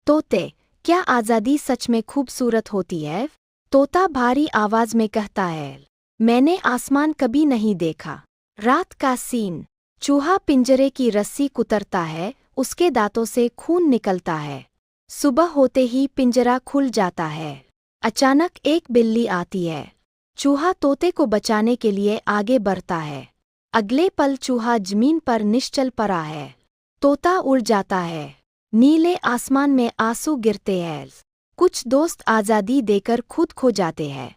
तोते, क्या आज़ादी सच में खूबसूरत होती है? तोता भारी आवाज में कहता है, मैंने आसमान कभी नहीं देखा। रात का सीन। चूहा पिंजरे की रस्सी कुतरता है, उसके दांतों से खून निकलता है। सुबह होते ही पिंजरा खुल जाता है। अचानक एक बिल्ली आती है। चूहा तोते को बचाने के लिए आगे बढ़ता है। अगले पल चूहा जमीन पर निश्चल पड़ा है। तोता उड़ जाता है। नीले आसमान में आंसू गिरते हैं। कुछ दोस्त आज़ादी देकर खुद खो जाते हैं।